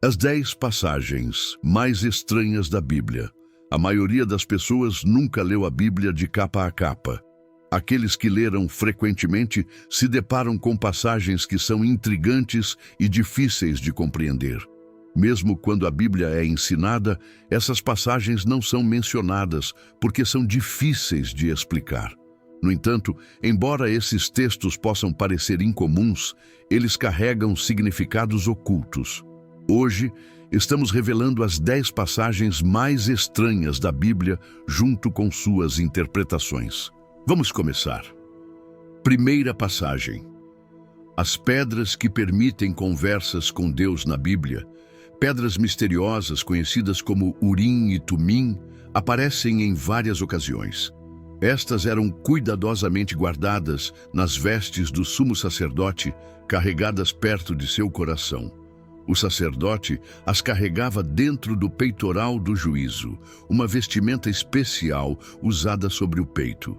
As 10 passagens mais estranhas da Bíblia. A maioria das pessoas nunca leu a Bíblia de capa a capa. Aqueles que leram frequentemente se deparam com passagens que são intrigantes e difíceis de compreender. Mesmo quando a Bíblia é ensinada, essas passagens não são mencionadas porque são difíceis de explicar. No entanto, embora esses textos possam parecer incomuns, eles carregam significados ocultos. Hoje, estamos revelando as 10 passagens mais estranhas da Bíblia junto com suas interpretações. Vamos começar. Primeira passagem. As pedras que permitem conversas com Deus na Bíblia, pedras misteriosas conhecidas como Urim e Tumim, aparecem em várias ocasiões. Estas eram cuidadosamente guardadas nas vestes do sumo sacerdote, carregadas perto de seu coração. O sacerdote as carregava dentro do peitoral do juízo, uma vestimenta especial usada sobre o peito.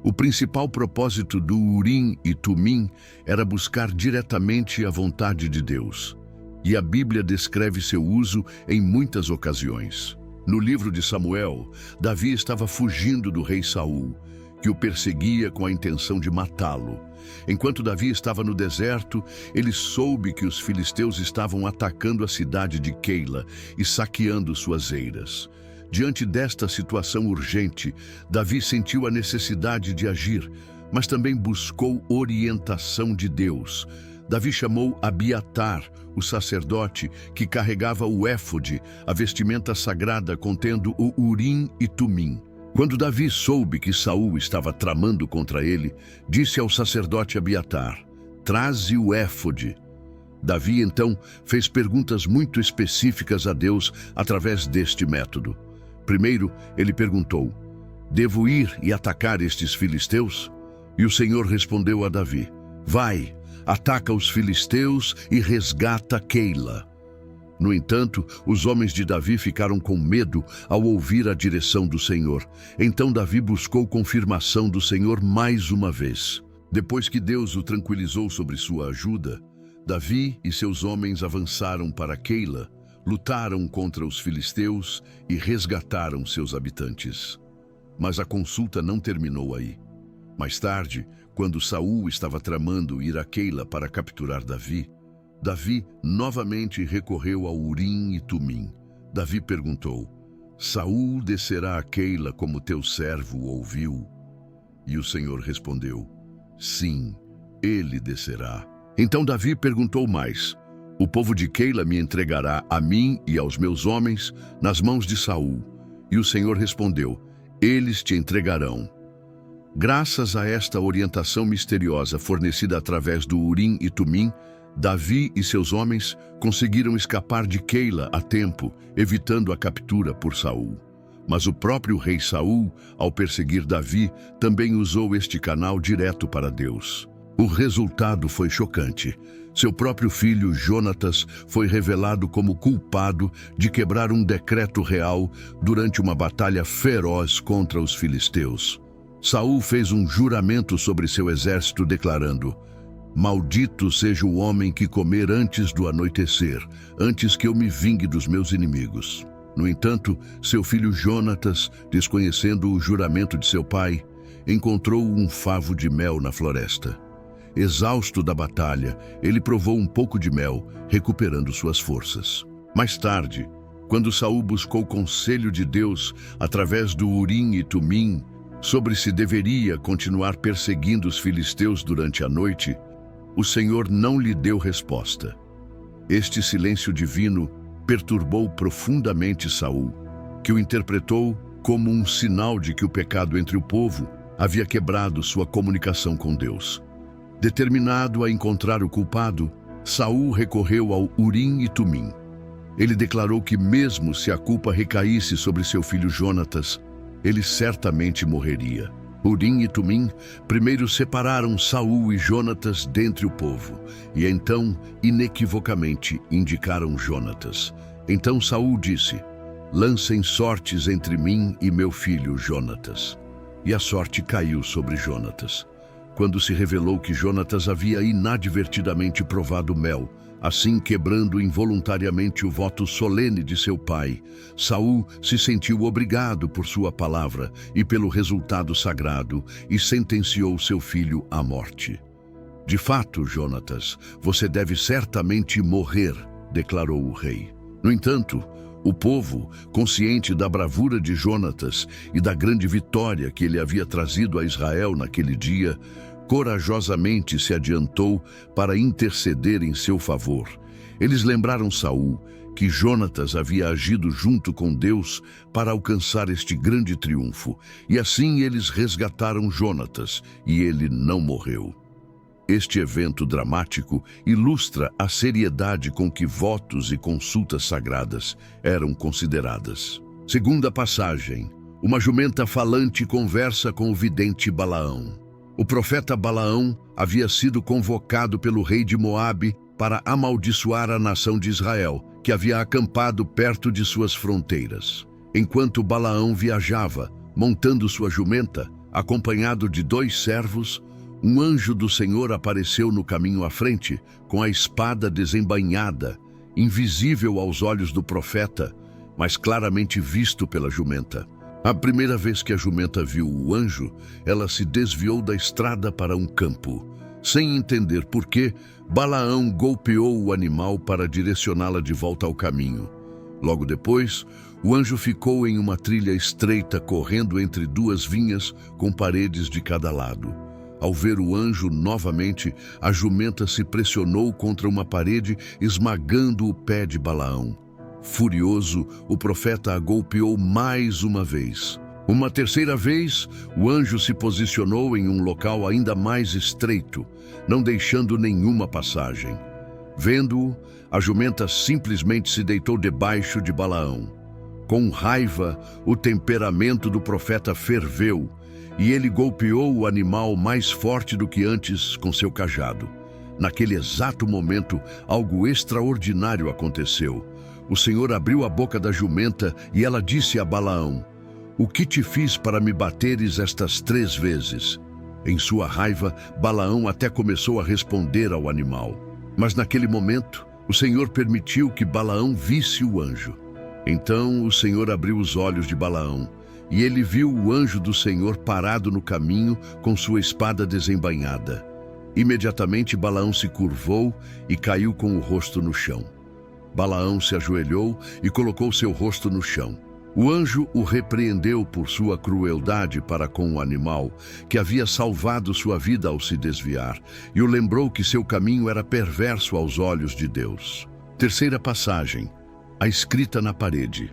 O principal propósito do Urim e Tumim era buscar diretamente a vontade de Deus. E a Bíblia descreve seu uso em muitas ocasiões. No livro de Samuel, Davi estava fugindo do rei Saul, que o perseguia com a intenção de matá-lo. Enquanto Davi estava no deserto, ele soube que os filisteus estavam atacando a cidade de Keila e saqueando suas eiras. Diante desta situação urgente, Davi sentiu a necessidade de agir, mas também buscou orientação de Deus. Davi chamou Abiatar, o sacerdote, que carregava o éfode, a vestimenta sagrada contendo o Urim e Tumim. Quando Davi soube que Saul estava tramando contra ele, disse ao sacerdote Abiatar: "Traze o éfode." Davi, então, fez perguntas muito específicas a Deus através deste método. Primeiro, ele perguntou: "Devo ir e atacar estes filisteus?" E o Senhor respondeu a Davi: "Vai, ataca os filisteus e resgata Keila." No entanto, os homens de Davi ficaram com medo ao ouvir a direção do Senhor. Então Davi buscou confirmação do Senhor mais uma vez. Depois que Deus o tranquilizou sobre sua ajuda, Davi e seus homens avançaram para Keila, lutaram contra os filisteus e resgataram seus habitantes. Mas a consulta não terminou aí. Mais tarde, quando Saul estava tramando ir a Keila para capturar Davi, Davi novamente recorreu ao Urim e Tumim. Davi perguntou: "Saul descerá a Keila como teu servo ouviu?" E o Senhor respondeu: "Sim, ele descerá." Então Davi perguntou mais: "O povo de Keila me entregará a mim e aos meus homens nas mãos de Saul?" E o Senhor respondeu: "Eles te entregarão." Graças a esta orientação misteriosa fornecida através do Urim e Tumim, Davi e seus homens conseguiram escapar de Keila a tempo, evitando a captura por Saul. Mas o próprio rei Saul, ao perseguir Davi, também usou este canal direto para Deus. O resultado foi chocante. Seu próprio filho, Jonatas, foi revelado como culpado de quebrar um decreto real durante uma batalha feroz contra os filisteus. Saul fez um juramento sobre seu exército, declarando: "Maldito seja o homem que comer antes do anoitecer, antes que eu me vingue dos meus inimigos." No entanto, seu filho Jonatas, desconhecendo o juramento de seu pai, encontrou um favo de mel na floresta. Exausto da batalha, ele provou um pouco de mel, recuperando suas forças. Mais tarde, quando Saul buscou conselho de Deus através do Urim e Tumim sobre se deveria continuar perseguindo os filisteus durante a noite, o Senhor não lhe deu resposta. Este silêncio divino perturbou profundamente Saul, que o interpretou como um sinal de que o pecado entre o povo havia quebrado sua comunicação com Deus. Determinado a encontrar o culpado, Saul recorreu ao Urim e Tumim. Ele declarou que mesmo se a culpa recaísse sobre seu filho Jonatas, ele certamente morreria. Urim e Tumim primeiro separaram Saul e Jonatas dentre o povo, e então, inequivocamente, indicaram Jonatas. Então Saul disse: "Lancem sortes entre mim e meu filho Jonatas." E a sorte caiu sobre Jonatas. Quando se revelou que Jonatas havia inadvertidamente provado mel, Assim, quebrando involuntariamente o voto solene de seu pai, Saul se sentiu obrigado por sua palavra e pelo resultado sagrado e sentenciou seu filho à morte. De fato, Jonatas, você deve certamente morrer, declarou o rei. No entanto, o povo, consciente da bravura de Jonatas e da grande vitória que ele havia trazido a Israel naquele dia, corajosamente se adiantou para interceder em seu favor. Eles lembraram Saul que Jonatas havia agido junto com Deus para alcançar este grande triunfo, e assim eles resgataram Jonatas, e ele não morreu. Este evento dramático ilustra a seriedade com que votos e consultas sagradas eram consideradas. Segunda passagem: uma jumenta falante conversa com o vidente Balaão. O profeta Balaão havia sido convocado pelo rei de Moabe para amaldiçoar a nação de Israel, que havia acampado perto de suas fronteiras. Enquanto Balaão viajava, montando sua jumenta, acompanhado de 2 servos, um anjo do Senhor apareceu no caminho à frente, com a espada desembainhada, invisível aos olhos do profeta, mas claramente visto pela jumenta. A primeira vez que a jumenta viu o anjo, ela se desviou da estrada para um campo. Sem entender por quê, Balaão golpeou o animal para direcioná-la de volta ao caminho. Logo depois, o anjo ficou em uma trilha estreita correndo entre 2 vinhas com paredes de cada lado. Ao ver o anjo novamente, a jumenta se pressionou contra uma parede, esmagando o pé de Balaão. Furioso, o profeta a golpeou mais uma vez. Uma terceira vez, o anjo se posicionou em um local ainda mais estreito, não deixando nenhuma passagem. Vendo-o, a jumenta simplesmente se deitou debaixo de Balaão. Com raiva, o temperamento do profeta ferveu, e ele golpeou o animal mais forte do que antes com seu cajado. Naquele exato momento, algo extraordinário aconteceu. O Senhor abriu a boca da jumenta e ela disse a Balaão: "O que te fiz para me bateres estas 3 vezes?" Em sua raiva, Balaão até começou a responder ao animal. Mas naquele momento, o Senhor permitiu que Balaão visse o anjo. Então o Senhor abriu os olhos de Balaão, e ele viu o anjo do Senhor parado no caminho com sua espada desembainhada. Imediatamente Balaão se curvou e caiu com o rosto no chão. Balaão se ajoelhou e colocou seu rosto no chão. O anjo o repreendeu por sua crueldade para com o animal, que havia salvado sua vida ao se desviar, e o lembrou que seu caminho era perverso aos olhos de Deus. Terceira passagem: a escrita na parede.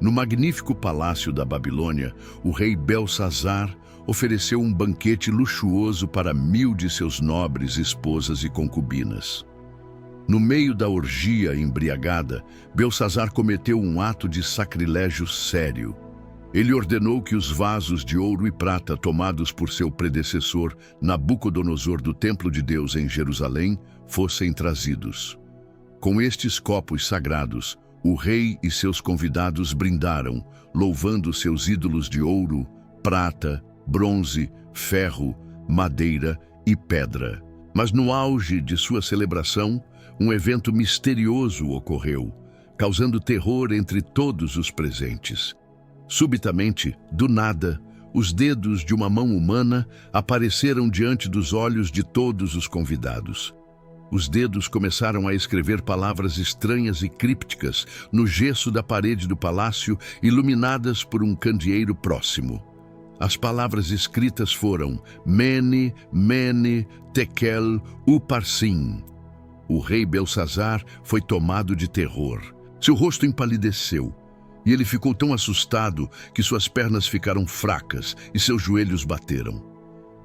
No magnífico palácio da Babilônia, o rei Belsazar ofereceu um banquete luxuoso para 1000 de seus nobres, esposas e concubinas. No meio da orgia embriagada, Belsazar cometeu um ato de sacrilégio sério. Ele ordenou que os vasos de ouro e prata tomados por seu predecessor, Nabucodonosor, do Templo de Deus em Jerusalém, fossem trazidos. Com estes copos sagrados, o rei e seus convidados brindaram, louvando seus ídolos de ouro, prata, bronze, ferro, madeira e pedra. Mas no auge de sua celebração, um evento misterioso ocorreu, causando terror entre todos os presentes. Subitamente, do nada, os dedos de uma mão humana apareceram diante dos olhos de todos os convidados. Os dedos começaram a escrever palavras estranhas e crípticas no gesso da parede do palácio, iluminadas por um candeeiro próximo. As palavras escritas foram Mene, Mene, Tekel, Uparsim. O rei Belsazar foi tomado de terror. Seu rosto empalideceu, e ele ficou tão assustado que suas pernas ficaram fracas e seus joelhos bateram.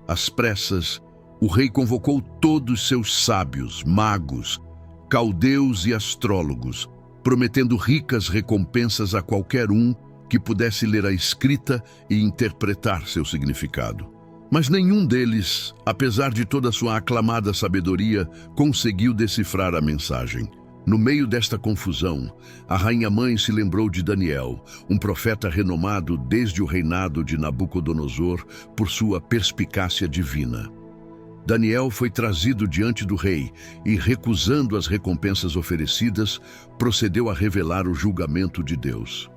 Às pressas, o rei convocou todos seus sábios, magos, caldeus e astrólogos, prometendo ricas recompensas a qualquer um que pudesse ler a escrita e interpretar seu significado. Mas nenhum deles, apesar de toda sua aclamada sabedoria, conseguiu decifrar a mensagem. No meio desta confusão, a rainha-mãe se lembrou de Daniel, um profeta renomado desde o reinado de Nabucodonosor por sua perspicácia divina. Daniel foi trazido diante do rei e, recusando as recompensas oferecidas, procedeu a revelar o julgamento de Deus.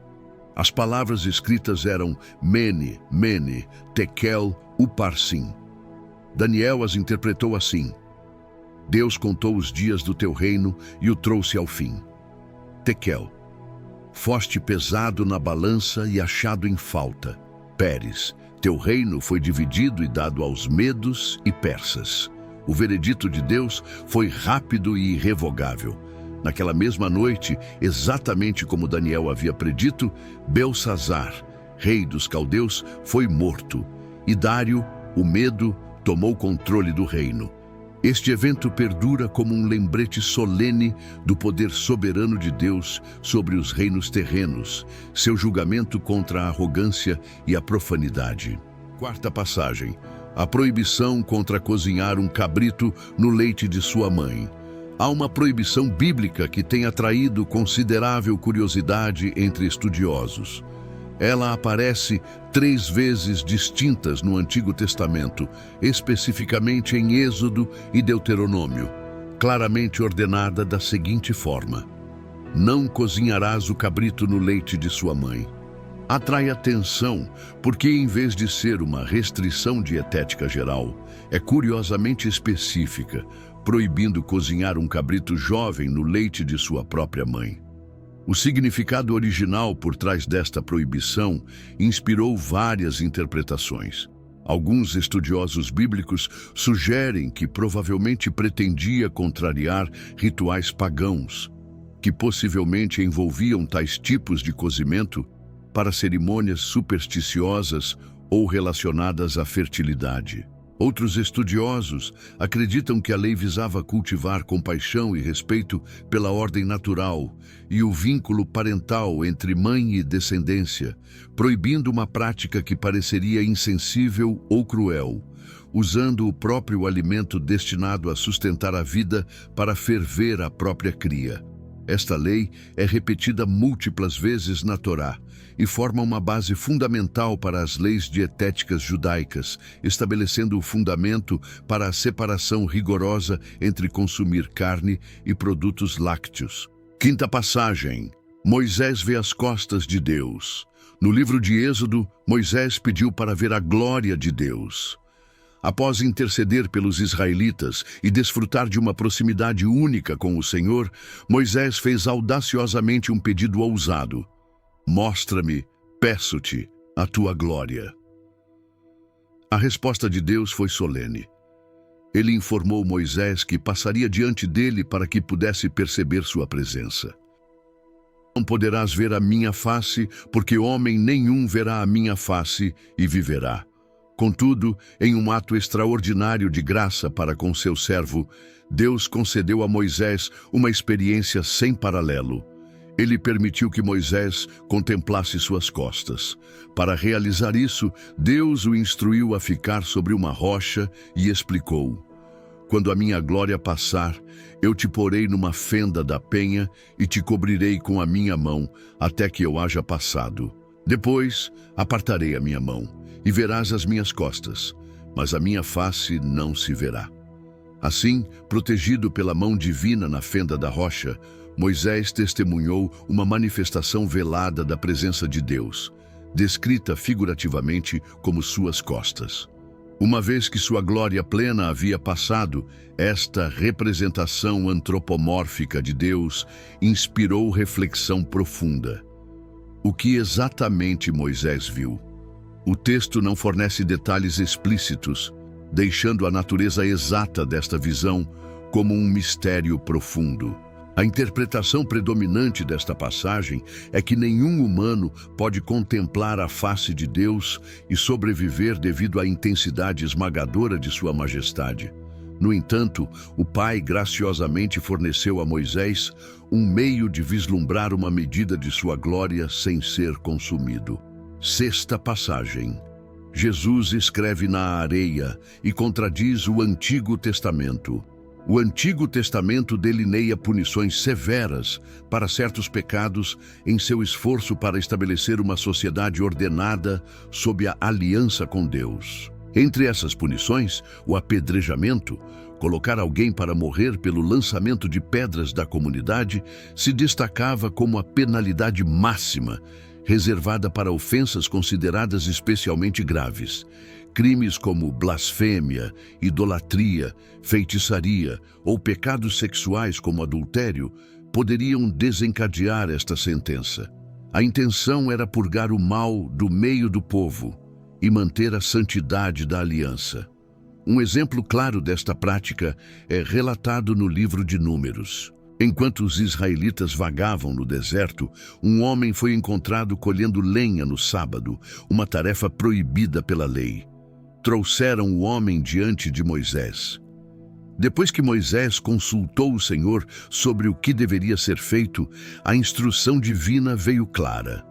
As palavras escritas eram Mene, Mene, Tekel, Uparsim. Daniel as interpretou assim: Deus contou os dias do teu reino e o trouxe ao fim. Tekel: foste pesado na balança e achado em falta. Pérez: teu reino foi dividido e dado aos medos e persas. O veredito de Deus foi rápido e irrevogável. Naquela mesma noite, exatamente como Daniel havia predito, Belsazar, rei dos caldeus, foi morto, e Dário, o Medo, tomou controle do reino. Este evento perdura como um lembrete solene do poder soberano de Deus sobre os reinos terrenos, seu julgamento contra a arrogância e a profanidade. Quarta passagem: a proibição contra cozinhar um cabrito no leite de sua mãe. Há uma proibição bíblica que tem atraído considerável curiosidade entre estudiosos. Ela aparece 3 vezes distintas no Antigo Testamento, especificamente em Êxodo e Deuteronômio, claramente ordenada da seguinte forma: não cozinharás o cabrito no leite de sua mãe. Atrai atenção porque, em vez de ser uma restrição dietética geral, é curiosamente específica, proibindo cozinhar um cabrito jovem no leite de sua própria mãe. O significado original por trás desta proibição inspirou várias interpretações. Alguns estudiosos bíblicos sugerem que provavelmente pretendia contrariar rituais pagãos, que possivelmente envolviam tais tipos de cozimento para cerimônias supersticiosas ou relacionadas à fertilidade. Outros estudiosos acreditam que a lei visava cultivar compaixão e respeito pela ordem natural e o vínculo parental entre mãe e descendência, proibindo uma prática que pareceria insensível ou cruel, usando o próprio alimento destinado a sustentar a vida para ferver a própria cria. Esta lei é repetida múltiplas vezes na Torá e forma uma base fundamental para as leis dietéticas judaicas, estabelecendo o fundamento para a separação rigorosa entre consumir carne e produtos lácteos. Quinta passagem: Moisés vê as costas de Deus. No livro de Êxodo, Moisés pediu para ver a glória de Deus. Após interceder pelos israelitas e desfrutar de uma proximidade única com o Senhor, Moisés fez audaciosamente um pedido ousado: mostra-me, peço-te, a tua glória. A resposta de Deus foi solene. Ele informou Moisés que passaria diante dele para que pudesse perceber sua presença. Não poderás ver a minha face, porque homem nenhum verá a minha face e viverá. Contudo, em um ato extraordinário de graça para com seu servo, Deus concedeu a Moisés uma experiência sem paralelo. Ele permitiu que Moisés contemplasse suas costas. Para realizar isso, Deus o instruiu a ficar sobre uma rocha e explicou: quando a minha glória passar, eu te porei numa fenda da penha e te cobrirei com a minha mão até que eu haja passado. Depois, apartarei a minha mão e verás as minhas costas, mas a minha face não se verá. Assim, protegido pela mão divina na fenda da rocha, Moisés testemunhou uma manifestação velada da presença de Deus, descrita figurativamente como suas costas. Uma vez que sua glória plena havia passado, esta representação antropomórfica de Deus inspirou reflexão profunda. O que exatamente Moisés viu? O texto não fornece detalhes explícitos, deixando a natureza exata desta visão como um mistério profundo. A interpretação predominante desta passagem é que nenhum humano pode contemplar a face de Deus e sobreviver devido à intensidade esmagadora de sua majestade. No entanto, o Pai graciosamente forneceu a Moisés um meio de vislumbrar uma medida de sua glória sem ser consumido. Sexta passagem: Jesus escreve na areia e contradiz o Antigo Testamento. O Antigo Testamento delineia punições severas para certos pecados em seu esforço para estabelecer uma sociedade ordenada sob a aliança com Deus. Entre essas punições, o apedrejamento, colocar alguém para morrer pelo lançamento de pedras da comunidade, se destacava como a penalidade máxima, reservada para ofensas consideradas especialmente graves. Crimes como blasfêmia, idolatria, feitiçaria ou pecados sexuais como adultério poderiam desencadear esta sentença. A intenção era purgar o mal do meio do povo e manter a santidade da aliança. Um exemplo claro desta prática é relatado no livro de Números. Enquanto os israelitas vagavam no deserto, um homem foi encontrado colhendo lenha no sábado, uma tarefa proibida pela lei. Trouxeram o homem diante de Moisés. Depois que Moisés consultou o Senhor sobre o que deveria ser feito, a instrução divina veio clara.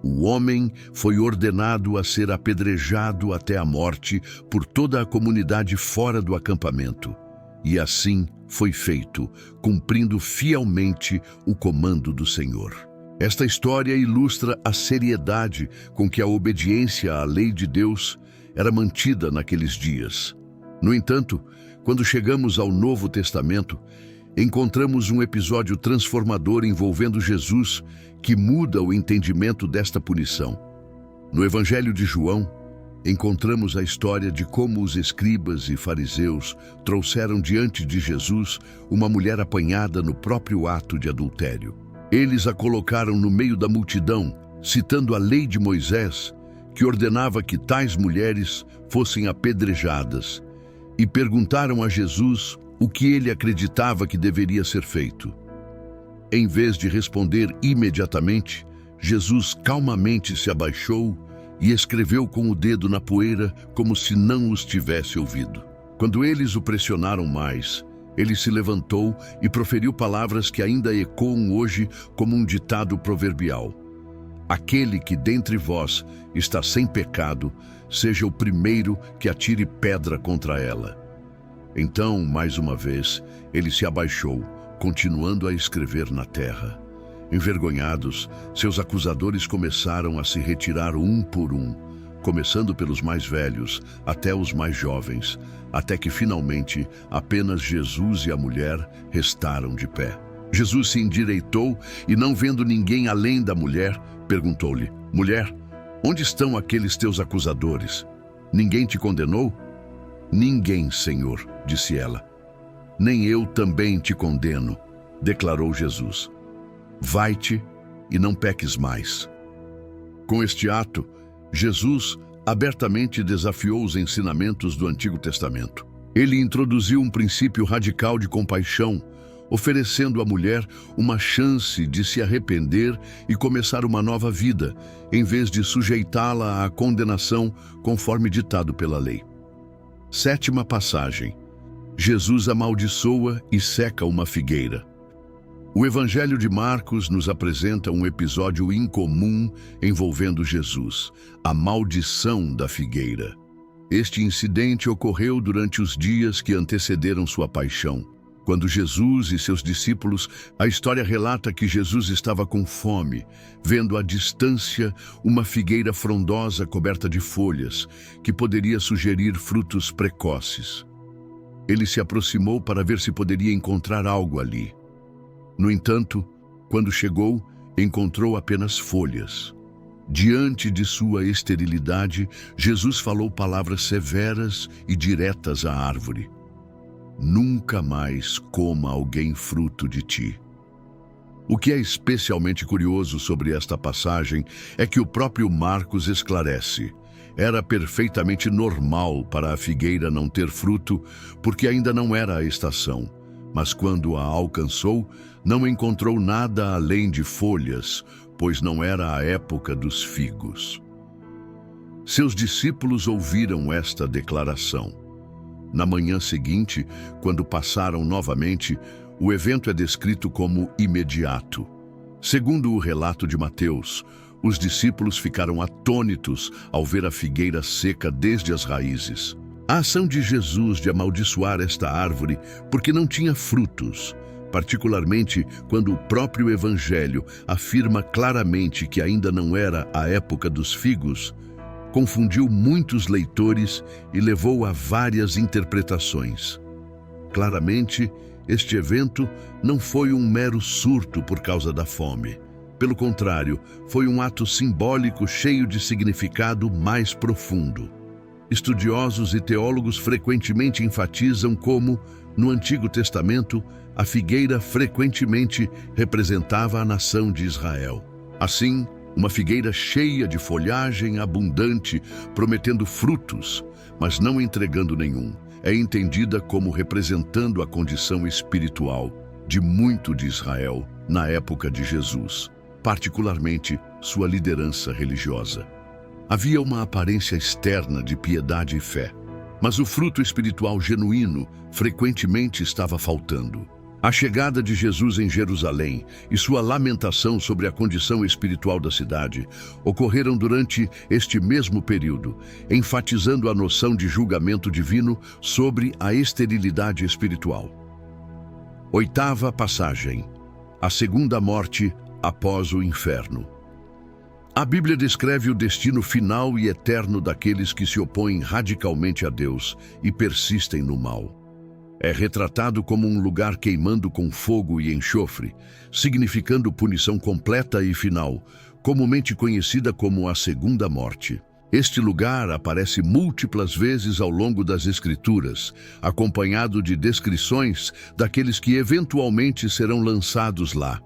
O homem foi ordenado a ser apedrejado até a morte por toda a comunidade fora do acampamento. E assim foi feito, cumprindo fielmente o comando do Senhor. Esta história ilustra a seriedade com que a obediência à lei de Deus era mantida naqueles dias. No entanto, quando chegamos ao Novo Testamento, encontramos um episódio transformador envolvendo Jesus que muda o entendimento desta punição. No Evangelho de João, encontramos a história de como os escribas e fariseus trouxeram diante de Jesus uma mulher apanhada no próprio ato de adultério. Eles a colocaram no meio da multidão, citando a lei de Moisés, que ordenava que tais mulheres fossem apedrejadas, e perguntaram a Jesus o que ele acreditava que deveria ser feito. Em vez de responder imediatamente, Jesus calmamente se abaixou e escreveu com o dedo na poeira como se não os tivesse ouvido. Quando eles o pressionaram mais, ele se levantou e proferiu palavras que ainda ecoam hoje como um ditado proverbial. Aquele que dentre vós está sem pecado, seja o primeiro que atire pedra contra ela. Então, mais uma vez, ele se abaixou, continuando a escrever na terra. Envergonhados, seus acusadores começaram a se retirar um por um, começando pelos mais velhos até os mais jovens, até que finalmente apenas Jesus e a mulher restaram de pé. Jesus se endireitou e, não vendo ninguém além da mulher, perguntou-lhe: Mulher, onde estão aqueles teus acusadores? Ninguém te condenou? Ninguém, Senhor, disse ela. Nem eu também te condeno, declarou Jesus. Vai-te e não peques mais. Com este ato, Jesus abertamente desafiou os ensinamentos do Antigo Testamento. Ele introduziu um princípio radical de compaixão, oferecendo à mulher uma chance de se arrepender e começar uma nova vida, em vez de sujeitá-la à condenação conforme ditado pela lei. Sétima passagem. Jesus amaldiçoa e seca uma figueira. O Evangelho de Marcos nos apresenta um episódio incomum envolvendo Jesus, a maldição da figueira. Este incidente ocorreu durante os dias que antecederam sua paixão. Quando Jesus e seus discípulos, a história relata que Jesus estava com fome, vendo à distância uma figueira frondosa coberta de folhas, que poderia sugerir frutos precoces. Ele se aproximou para ver se poderia encontrar algo ali. No entanto, quando chegou, encontrou apenas folhas. Diante de sua esterilidade, Jesus falou palavras severas e diretas à árvore. Nunca mais coma alguém fruto de ti. O que é especialmente curioso sobre esta passagem é que o próprio Marcos esclarece: era perfeitamente normal para a figueira não ter fruto, porque ainda não era a estação. Mas quando a alcançou, não encontrou nada além de folhas, pois não era a época dos figos. Seus discípulos ouviram esta declaração. Na manhã seguinte, quando passaram novamente, o evento é descrito como imediato. Segundo o relato de Mateus, os discípulos ficaram atônitos ao ver a figueira seca desde as raízes. A ação de Jesus de amaldiçoar esta árvore porque não tinha frutos, particularmente quando o próprio Evangelho afirma claramente que ainda não era a época dos figos, confundiu muitos leitores e levou a várias interpretações. Claramente, este evento não foi um mero surto por causa da fome. Pelo contrário, foi um ato simbólico cheio de significado mais profundo. Estudiosos e teólogos frequentemente enfatizam como, no Antigo Testamento, a figueira frequentemente representava a nação de Israel. Assim, uma figueira cheia de folhagem abundante, prometendo frutos, mas não entregando nenhum, é entendida como representando a condição espiritual de muito de Israel na época de Jesus, particularmente sua liderança religiosa. Havia uma aparência externa de piedade e fé, mas o fruto espiritual genuíno frequentemente estava faltando. A chegada de Jesus em Jerusalém e sua lamentação sobre a condição espiritual da cidade ocorreram durante este mesmo período, enfatizando a noção de julgamento divino sobre a esterilidade espiritual. Oitava passagem: a segunda morte após o inferno. A Bíblia descreve o destino final e eterno daqueles que se opõem radicalmente a Deus e persistem no mal. É retratado como um lugar queimando com fogo e enxofre, significando punição completa e final, comumente conhecida como a segunda morte. Este lugar aparece múltiplas vezes ao longo das Escrituras, acompanhado de descrições daqueles que eventualmente serão lançados lá.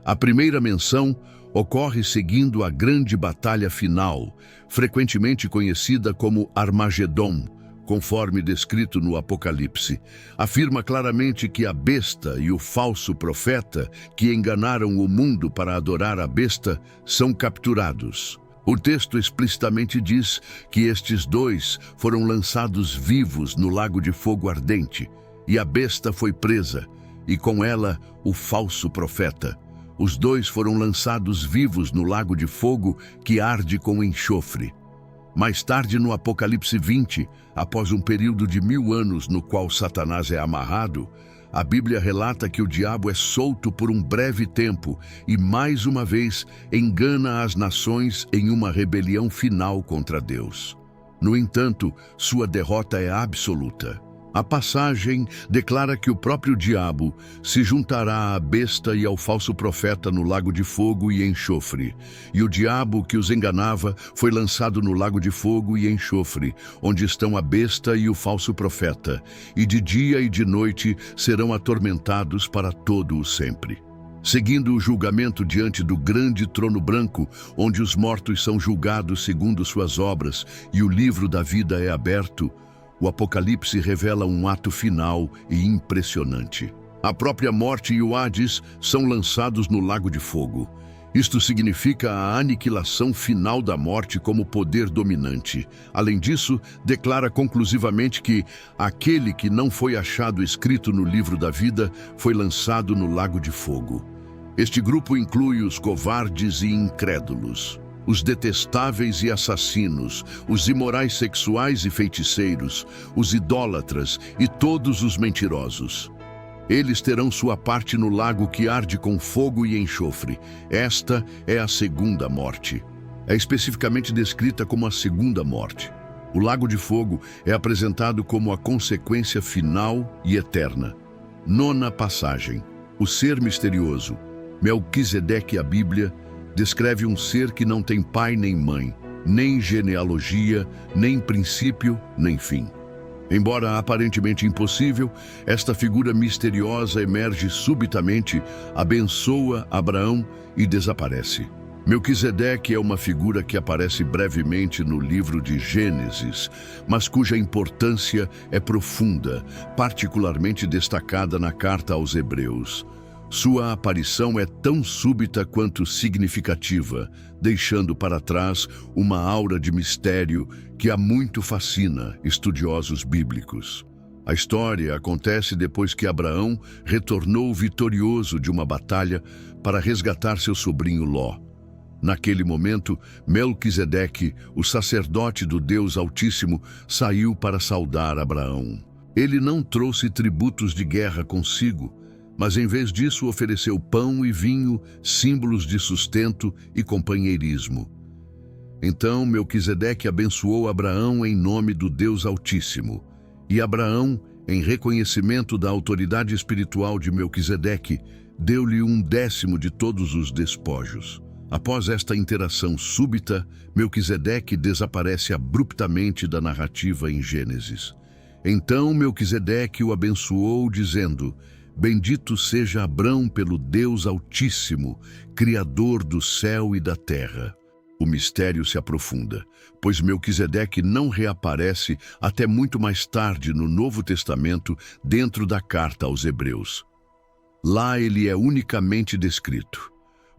A primeira menção ocorre seguindo a grande batalha final, frequentemente conhecida como Armagedon, conforme descrito no Apocalipse. Afirma claramente que a besta e o falso profeta, que enganaram o mundo para adorar a besta, são capturados. O texto explicitamente diz que estes dois foram lançados vivos no lago de fogo ardente, e a besta foi presa, e com ela o falso profeta. Os dois foram lançados vivos no lago de fogo que arde com enxofre. Mais tarde, no Apocalipse 20, após um período de 1000 anos no qual Satanás é amarrado, a Bíblia relata que o diabo é solto por um breve tempo e, mais uma vez, engana as nações em uma rebelião final contra Deus. No entanto, sua derrota é absoluta. A passagem declara que o próprio diabo se juntará à besta e ao falso profeta no lago de fogo e enxofre. E o diabo que os enganava foi lançado no lago de fogo e enxofre, onde estão a besta e o falso profeta, e de dia e de noite serão atormentados para todo o sempre. Seguindo o julgamento diante do grande trono branco, onde os mortos são julgados segundo suas obras e o livro da vida é aberto, o Apocalipse revela um ato final e impressionante. A própria morte e o Hades são lançados no lago de fogo. Isto significa a aniquilação final da morte como poder dominante. Além disso, declara conclusivamente que aquele que não foi achado escrito no livro da vida foi lançado no lago de fogo. Este grupo inclui os covardes e incrédulos, os detestáveis e assassinos, os imorais sexuais e feiticeiros, os idólatras e todos os mentirosos. Eles terão sua parte no lago que arde com fogo e enxofre. Esta é a segunda morte. É especificamente descrita como a segunda morte. O lago de fogo é apresentado como a consequência final e eterna. Nona passagem: o ser misterioso. Melquisedeque, a Bíblia, descreve um ser que não tem pai nem mãe, nem genealogia, nem princípio, nem fim. Embora aparentemente impossível, esta figura misteriosa emerge subitamente, abençoa Abraão e desaparece. Melquisedeque é uma figura que aparece brevemente no livro de Gênesis, mas cuja importância é profunda, particularmente destacada na carta aos Hebreus. Sua aparição é tão súbita quanto significativa, deixando para trás uma aura de mistério que há muito fascina estudiosos bíblicos. A história acontece depois que Abraão retornou vitorioso de uma batalha para resgatar seu sobrinho Ló. Naquele momento, Melquisedeque, o sacerdote do Deus Altíssimo, saiu para saudar Abraão. Ele não trouxe tributos de guerra consigo, mas em vez disso ofereceu pão e vinho, símbolos de sustento e companheirismo. Então Melquisedeque abençoou Abraão em nome do Deus Altíssimo. E Abraão, em reconhecimento da autoridade espiritual de Melquisedeque, deu-lhe 1/10 de todos os despojos. Após esta interação súbita, Melquisedeque desaparece abruptamente da narrativa em Gênesis. Então Melquisedeque o abençoou, dizendo: Bendito seja Abrão pelo Deus Altíssimo, Criador do céu e da terra. O mistério se aprofunda, pois Melquisedeque não reaparece até muito mais tarde no Novo Testamento, dentro da carta aos Hebreus. Lá ele é unicamente descrito,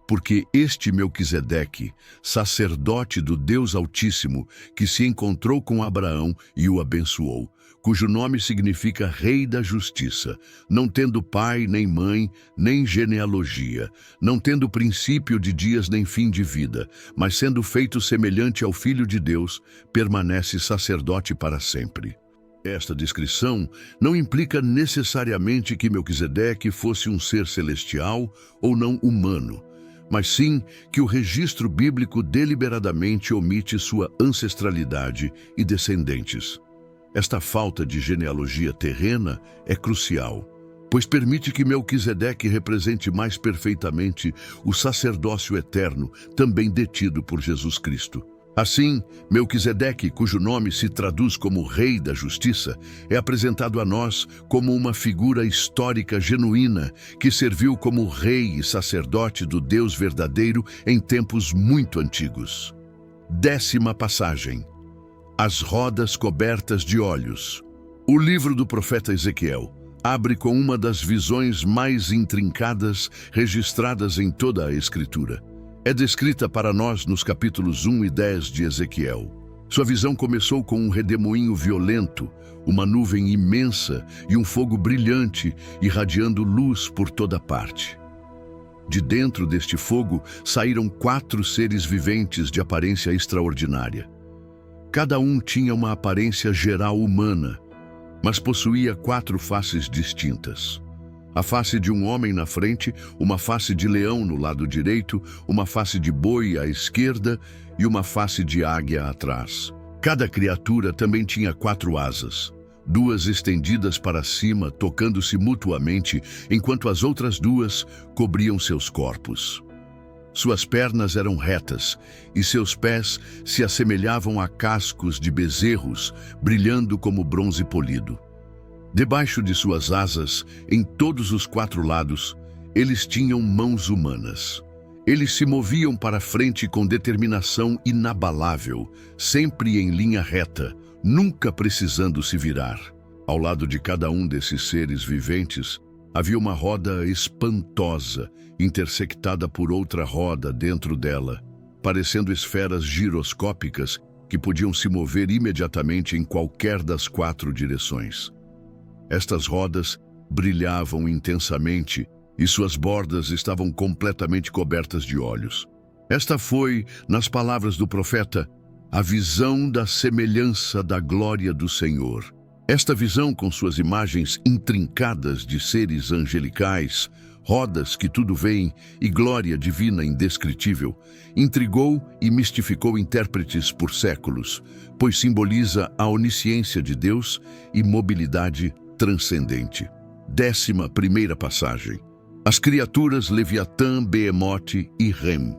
porque este Melquisedeque, sacerdote do Deus Altíssimo, que se encontrou com Abraão e o abençoou, cujo nome significa Rei da Justiça, não tendo pai, nem mãe, nem genealogia, não tendo princípio de dias nem fim de vida, mas sendo feito semelhante ao Filho de Deus, permanece sacerdote para sempre. Esta descrição não implica necessariamente que Melquisedeque fosse um ser celestial ou não humano, mas sim que o registro bíblico deliberadamente omite sua ancestralidade e descendentes. Esta falta de genealogia terrena é crucial, pois permite que Melquisedeque represente mais perfeitamente o sacerdócio eterno, também detido por Jesus Cristo. Assim, Melquisedeque, cujo nome se traduz como Rei da Justiça, é apresentado a nós como uma figura histórica genuína que serviu como rei e sacerdote do Deus verdadeiro em tempos muito antigos. 10ª passagem. As rodas cobertas de olhos. O livro do profeta Ezequiel abre com uma das visões mais intrincadas registradas em toda a Escritura. É descrita para nós nos capítulos 1 e 10 de Ezequiel. Sua visão começou com um redemoinho violento, uma nuvem imensa e um fogo brilhante irradiando luz por toda parte. De dentro deste fogo saíram 4 seres viventes de aparência extraordinária. Cada um tinha uma aparência geral humana, mas possuía 4 faces distintas. A face de um homem na frente, uma face de leão no lado direito, uma face de boi à esquerda e uma face de águia atrás. Cada criatura também tinha 4 asas, 2 estendidas para cima, tocando-se mutuamente, enquanto as outras 2 cobriam seus corpos. Suas pernas eram retas e seus pés se assemelhavam a cascos de bezerros, brilhando como bronze polido. Debaixo de suas asas, em todos os 4 lados, eles tinham mãos humanas. Eles se moviam para frente com determinação inabalável, sempre em linha reta, nunca precisando se virar. Ao lado de cada um desses seres viventes, havia uma roda espantosa, intersectada por outra roda dentro dela, parecendo esferas giroscópicas que podiam se mover imediatamente em qualquer das 4 direções. Estas rodas brilhavam intensamente e suas bordas estavam completamente cobertas de olhos. Esta foi, nas palavras do profeta, a visão da semelhança da glória do Senhor. Esta visão, com suas imagens intrincadas de seres angelicais, rodas que tudo veem e glória divina indescritível, intrigou e mistificou intérpretes por séculos, pois simboliza a onisciência de Deus e mobilidade transcendente. 11ª passagem. As criaturas Leviatã, Beemote e Rem.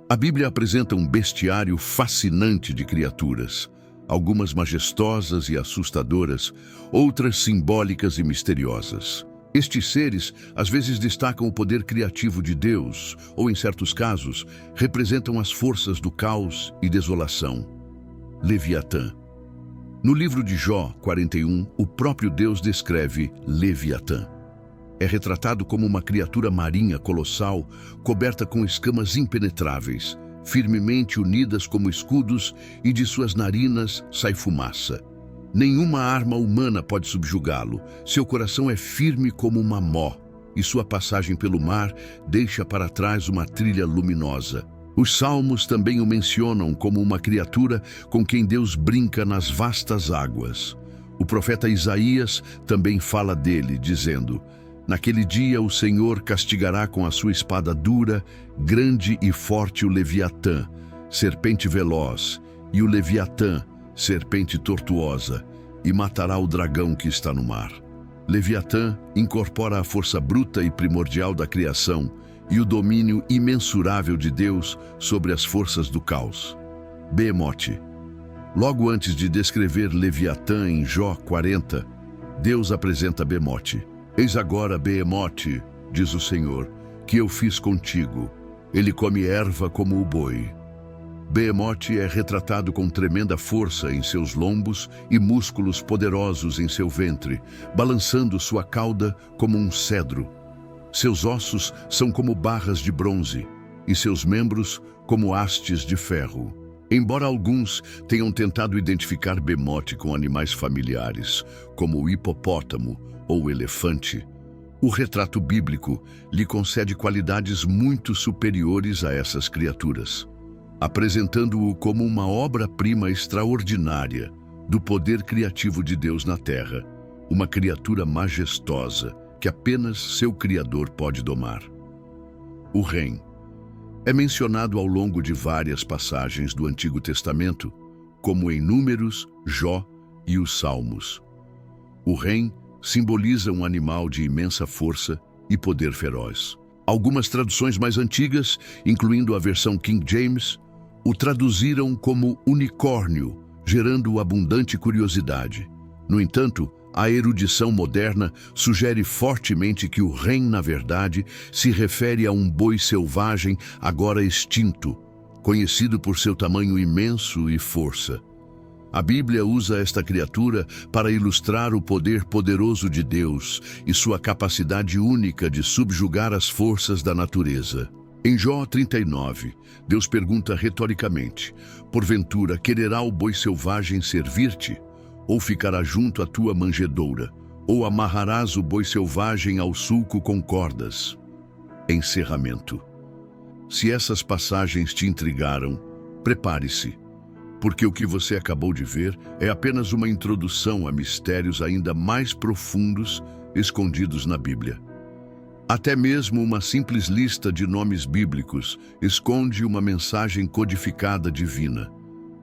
A Bíblia apresenta um bestiário fascinante de criaturas, algumas majestosas e assustadoras, outras simbólicas e misteriosas. Estes seres às vezes destacam o poder criativo de Deus, ou em certos casos, representam as forças do caos e desolação. Leviatã. No livro de Jó 41, o próprio Deus descreve Leviatã. É retratado como uma criatura marinha colossal, coberta com escamas impenetráveis, firmemente unidas como escudos, e de suas narinas sai fumaça. Nenhuma arma humana pode subjugá-lo. Seu coração é firme como uma mó, e sua passagem pelo mar deixa para trás uma trilha luminosa. Os salmos também o mencionam como uma criatura com quem Deus brinca nas vastas águas. O profeta Isaías também fala dele, dizendo: Naquele dia o Senhor castigará com a sua espada dura, grande e forte o Leviatã, serpente veloz, e o Leviatã, serpente tortuosa, e matará o dragão que está no mar. Leviatã incorpora a força bruta e primordial da criação e o domínio imensurável de Deus sobre as forças do caos. Behemote. Logo antes de descrever Leviatã em Jó 40, Deus apresenta Behemote. Eis agora, Behemote, diz o Senhor, que eu fiz contigo. Ele come erva como o boi. Behemote é retratado com tremenda força em seus lombos e músculos poderosos em seu ventre, balançando sua cauda como um cedro. Seus ossos são como barras de bronze e seus membros como hastes de ferro. Embora alguns tenham tentado identificar Behemote com animais familiares, como o hipopótamo ou o elefante, o retrato bíblico lhe concede qualidades muito superiores a essas criaturas, apresentando-o como uma obra-prima extraordinária do poder criativo de Deus na Terra, uma criatura majestosa que apenas seu Criador pode domar. O Rem é mencionado ao longo de várias passagens do Antigo Testamento, como em Números, Jó e os Salmos. O Rem simboliza um animal de imensa força e poder feroz. Algumas traduções mais antigas, incluindo a versão King James, o traduziram como unicórnio, gerando abundante curiosidade. No entanto, a erudição moderna sugere fortemente que o Rem, na verdade, se refere a um boi selvagem agora extinto, conhecido por seu tamanho imenso e força. A Bíblia usa esta criatura para ilustrar o poder poderoso de Deus e sua capacidade única de subjugar as forças da natureza. Em Jó 39, Deus pergunta retoricamente: porventura quererá o boi selvagem servir-te? Ou ficará junto à tua manjedoura? Ou amarrarás o boi selvagem ao sulco com cordas? Encerramento. Se essas passagens te intrigaram, prepare-se, porque o que você acabou de ver é apenas uma introdução a mistérios ainda mais profundos escondidos na Bíblia. Até mesmo uma simples lista de nomes bíblicos esconde uma mensagem codificada divina,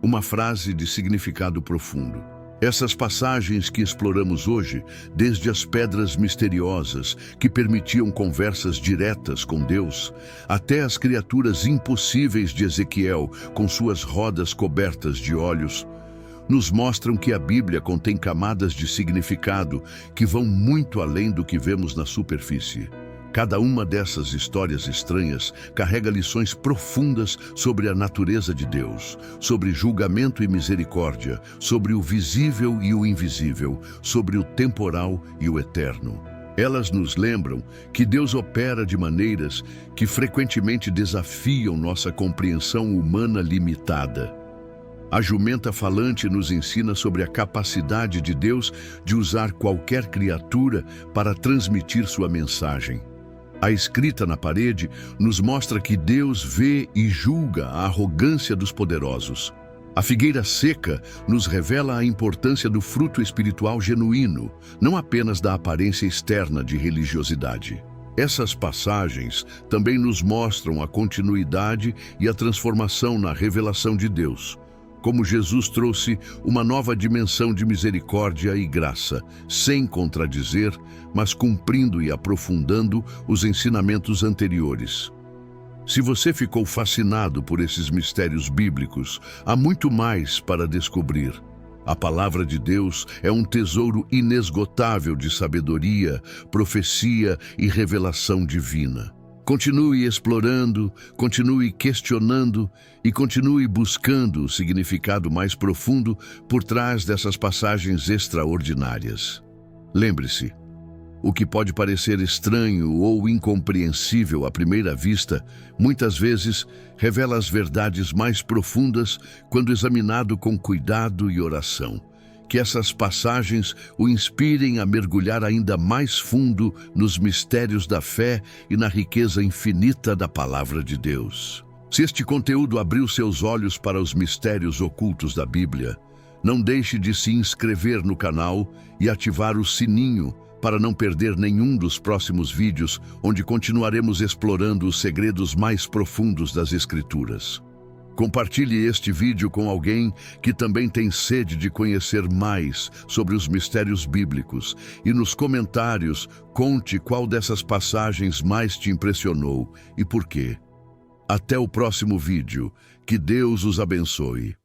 uma frase de significado profundo. Essas passagens que exploramos hoje, desde as pedras misteriosas que permitiam conversas diretas com Deus, até as criaturas impossíveis de Ezequiel com suas rodas cobertas de olhos, nos mostram que a Bíblia contém camadas de significado que vão muito além do que vemos na superfície. Cada uma dessas histórias estranhas carrega lições profundas sobre a natureza de Deus, sobre julgamento e misericórdia, sobre o visível e o invisível, sobre o temporal e o eterno. Elas nos lembram que Deus opera de maneiras que frequentemente desafiam nossa compreensão humana limitada. A jumenta falante nos ensina sobre a capacidade de Deus de usar qualquer criatura para transmitir sua mensagem. A escrita na parede nos mostra que Deus vê e julga a arrogância dos poderosos. A figueira seca nos revela a importância do fruto espiritual genuíno, não apenas da aparência externa de religiosidade. Essas passagens também nos mostram a continuidade e a transformação na revelação de Deus, como Jesus trouxe uma nova dimensão de misericórdia e graça, sem contradizer, mas cumprindo e aprofundando os ensinamentos anteriores. Se você ficou fascinado por esses mistérios bíblicos, há muito mais para descobrir. A palavra de Deus é um tesouro inesgotável de sabedoria, profecia e revelação divina. Continue explorando, continue questionando e continue buscando o significado mais profundo por trás dessas passagens extraordinárias. Lembre-se, o que pode parecer estranho ou incompreensível à primeira vista, muitas vezes revela as verdades mais profundas quando examinado com cuidado e oração. Que essas passagens o inspirem a mergulhar ainda mais fundo nos mistérios da fé e na riqueza infinita da Palavra de Deus. Se este conteúdo abriu seus olhos para os mistérios ocultos da Bíblia, não deixe de se inscrever no canal e ativar o sininho para não perder nenhum dos próximos vídeos, onde continuaremos explorando os segredos mais profundos das Escrituras. Compartilhe este vídeo com alguém que também tem sede de conhecer mais sobre os mistérios bíblicos e nos comentários conte qual dessas passagens mais te impressionou e por quê. Até o próximo vídeo. Que Deus os abençoe.